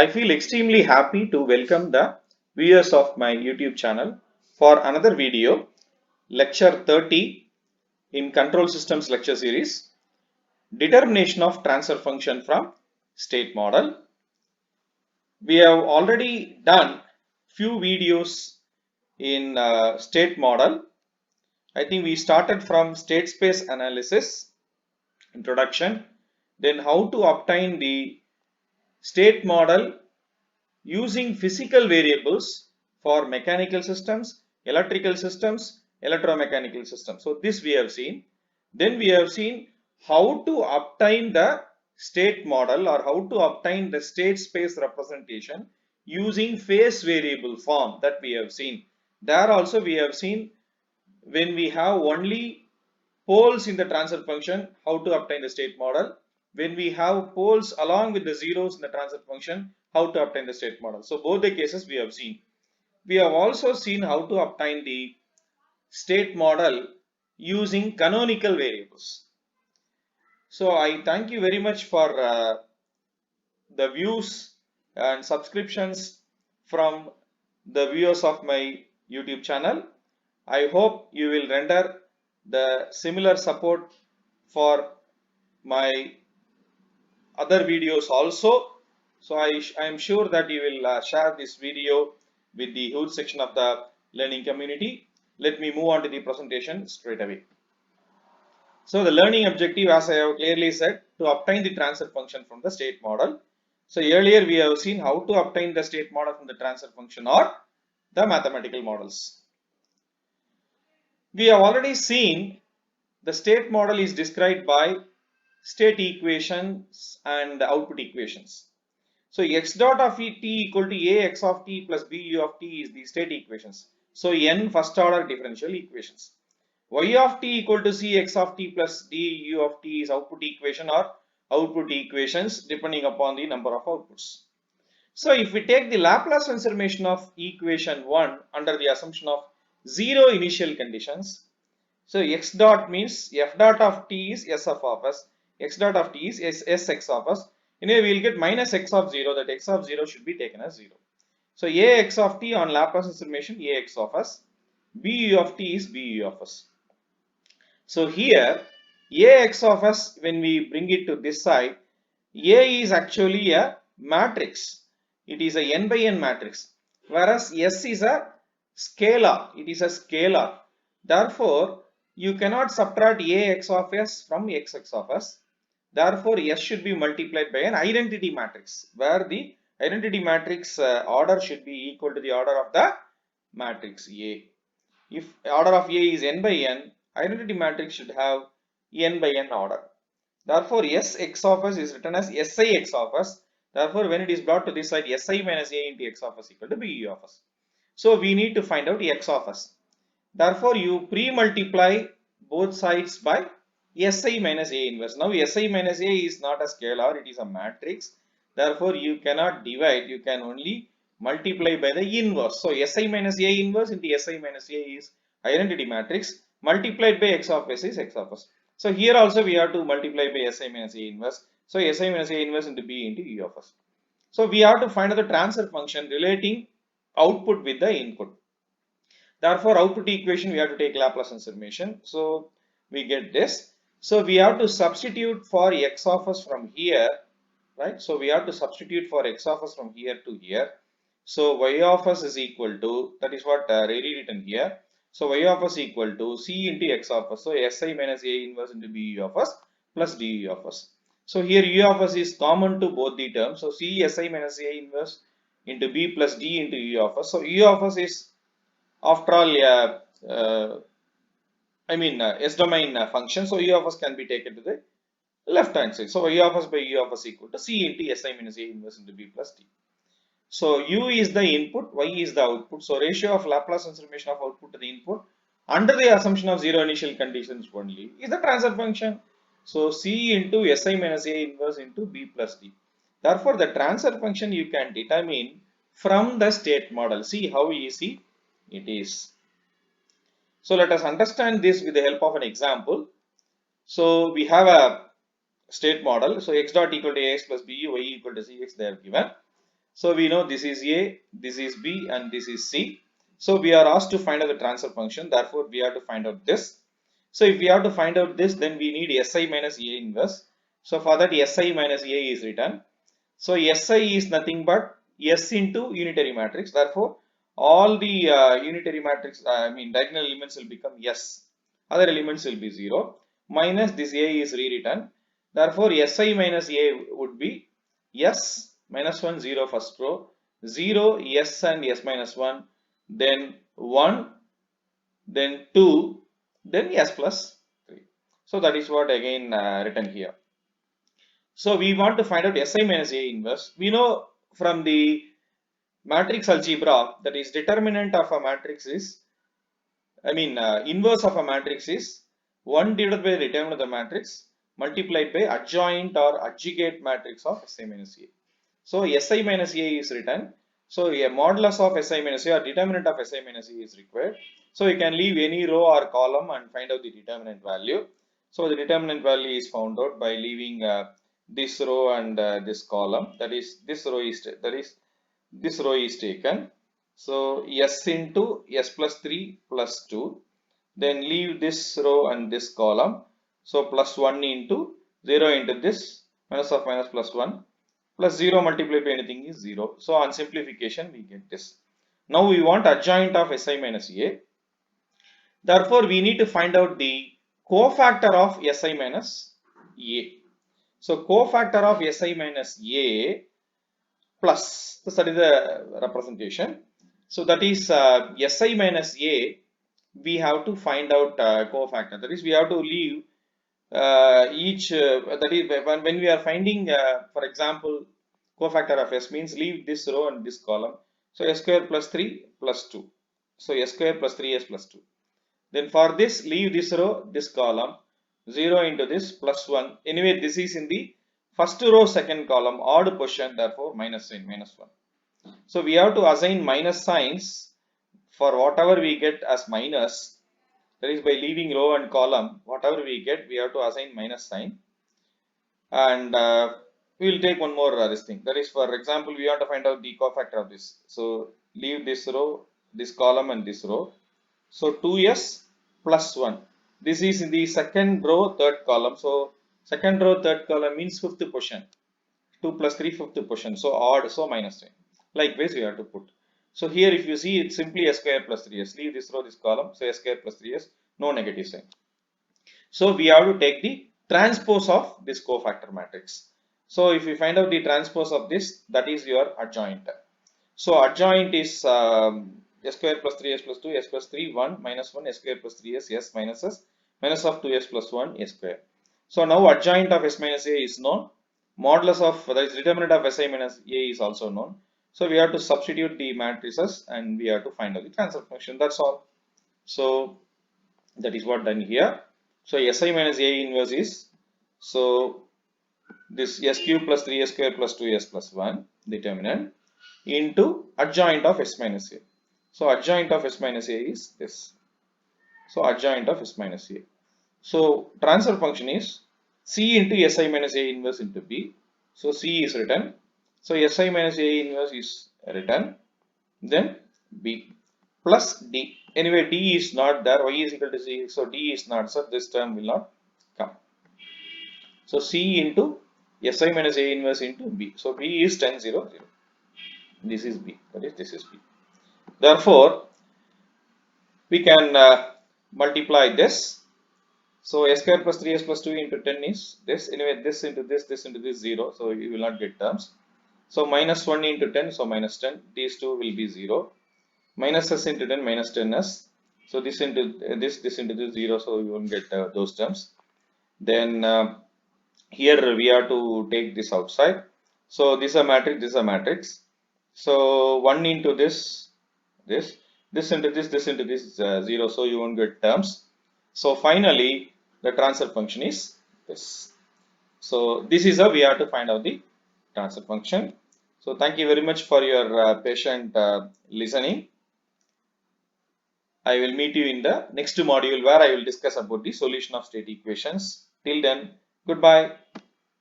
I feel extremely happy to welcome the viewers of my YouTube channel for another video, lecture 30 in Control Systems lecture series, Determination of Transfer Function from State Model. We have already done few videos in state model. I think we started from state space analysis, introduction, then how to obtain the state model using physical variables for mechanical systems, electrical systems, electromechanical systems. So this we have seen. Then we have seen how to obtain the state model or how to obtain the state space representation using phase variable form that we have seen. There also we have seen when we have only poles in the transfer function, how to obtain the state model. When we have poles along with the zeros in the transfer function, how to obtain the state model. So both the cases we have seen. We have also seen how to obtain the state model using canonical variables. So I thank you very much for the views and subscriptions from the viewers of my YouTube channel. I hope you will render the similar support for my other videos also. So I am sure that you will share this video with the huge section of the learning community. Let me move on to the presentation straight away. So the learning objective, as I have clearly said, to obtain the transfer function from the state model. So earlier we have seen how to obtain the state model from the transfer function or the mathematical models. We have already seen the state model is described by state equations and output equations. So x dot of t equal to a x of t plus b u of t is the state equations. So n first order differential equations. Y of t equal to c x of t plus d u of t is output equation or output equations depending upon the number of outputs. So if we take the Laplace transformation of equation 1 under the assumption of zero initial conditions, so x dot means f dot of t is s of s, x dot of t is s x of s. Anyway, we will get minus x of 0, that x of 0 should be taken as 0. So ax of t on Laplace transformation ax of s, bu of t is bu of s. So here ax of s, when we bring it to this side, a is actually a matrix. It is a n by n matrix, whereas s is a scalar. It is a scalar. Therefore, you cannot subtract ax of s from xx of s. Therefore, s should be multiplied by an identity matrix, where the identity matrix order should be equal to the order of the matrix A. If order of A is n by n, identity matrix should have n by n order. Therefore, Sx of s is written as Si x of s. Therefore, when it is brought to this side, Si minus A into x of s equal to Bu of s. So, we need to find out x of s. Therefore, you pre-multiply both sides by Si minus A inverse. Now, Si minus A is not a scalar, it is a matrix. Therefore, you cannot divide, you can only multiply by the inverse. So, Si minus A inverse into Si minus A is identity matrix, multiplied by x of s is x of s. So here also we have to multiply by Si minus A inverse. So Si minus A inverse into B into U of s. So we have to find out the transfer function relating output with the input. Therefore, output equation we have to take Laplace transformation. So we get this. So we have to substitute for x of s from here, right? So we have to substitute for x of s from here to here. So y of s is equal to, that is what rewritten here. So y of s equal to c into x of s. So Si minus A inverse into Bu of s plus du of s. So here u of s is common to both the terms. So c Si minus A inverse into B plus d into u of s. So u of s is after all S domain function. So u of s can be taken to the left hand side. So y of s by u of s equal to c into Si minus A inverse into B plus d. So u is the input, y is the output. So ratio of Laplace transformation of output to the input under the assumption of zero initial conditions only is the transfer function. So c into Si minus A inverse into B plus d. Therefore, the transfer function you can determine from the state model. See how easy it is. So let us understand this with the help of an example. So we have a state model. So x dot equal to ax plus bu, y equal to cx, they are given. So we know this is A, this is B, and this is C. So we are asked to find out the transfer function. Therefore, we have to find out this. So if we have to find out this, then we need Si minus A inverse. So for that, Si minus A is written. So Si is nothing but S into unitary matrix. Therefore, all the unitary matrix, diagonal elements will become S. Other elements will be 0. Minus this A is rewritten. Therefore, Si minus A would be S minus 1, 0 first row, 0, S and S minus 1, then 1, then 2, then S plus 3. So that is what again written here. So we want to find out Si minus A inverse. We know from the matrix algebra that is determinant of a matrix is, inverse of a matrix is 1 divided by the determinant of the matrix multiplied by adjoint or adjugate matrix of Si minus A. So Si minus A is written. So a modulus of Si minus A or determinant of Si minus A is required. So you can leave any row or column and find out the determinant value. So the determinant value is found out by leaving this row and this column. That is, this row is taken. So S into S plus 3 plus 2. Then leave this row and this column. So plus 1 into 0 into this minus of minus plus 1 plus 0 multiplied by anything is 0. So on simplification we get this. Now we want adjoint of Si minus A. Therefore we need to find out the cofactor of Si minus A. So cofactor of Si minus A plus, so that is the representation. So that is Si minus A, we have to find out cofactor. That is, we have to leave each, that is when we are finding, for example, cofactor of S means leave this row and this column. So S square plus 3 plus 2. So S square plus 3S plus 2. Then for this, leave this row, this column, 0 into this plus 1. Anyway, this is in the first row, second column, odd position, therefore minus sign, minus 1. So we have to assign minus signs for whatever we get as minus. That is, by leaving row and column, whatever we get, we have to assign minus sign. And we will take one more this thing. That is, for example, we want to find out the cofactor of this. So leave this row, this column, and this row. So 2s plus 1. This is in the second row, third column. So second row, third column means fifth position. 2 plus 3, fifth position. So odd, so minus 10. Likewise, we have to put. So here, if you see, it's simply S square plus 3s. Leave this row, this column. So S square plus 3s, no negative sign. So we have to take the transpose of this cofactor matrix. So if we find out the transpose of this, that is your adjoint. So adjoint is S square plus 3s plus 2, S plus 3, 1, minus 1, S square plus 3s, S minus S, minus of 2s plus 1, S square. So now adjoint of S minus A is known. Modulus of, that is determinant of Si minus A is also known. So we have to substitute the matrices and we have to find out the transfer function. That's all. So that is what done here. So Si minus A inverse is, so this S cube plus 3S square plus 2S plus 1 determinant into adjoint of S minus A. So adjoint of S minus A is this. So adjoint of S minus A. So transfer function is C into Si minus A inverse into B. So C is written. So Si minus A inverse is written. Then B plus D. Anyway, D is not there. Y is equal to C. So D is not. So this term will not come. So C into Si minus A inverse into B. So B is 10, 0, 0. This is B. That is, this is B. Therefore, we can multiply this. So S square plus 3S plus 2 into 10 is this. Anyway, this into this into this 0. So you will not get terms. So minus 1 into 10. So minus 10. These two will be 0. Minus S into 10 minus 10S. So this into this into this 0. So you won't get those terms. Then here we have to take this outside. So this is a matrix. This is a matrix. So 1 into this into this into this 0. So you won't get terms. So finally, the transfer function is this. So this is how we have to find out the transfer function. So thank you very much for your patient listening. I will meet you in the next module where I will discuss about the solution of state equations. Till then, goodbye.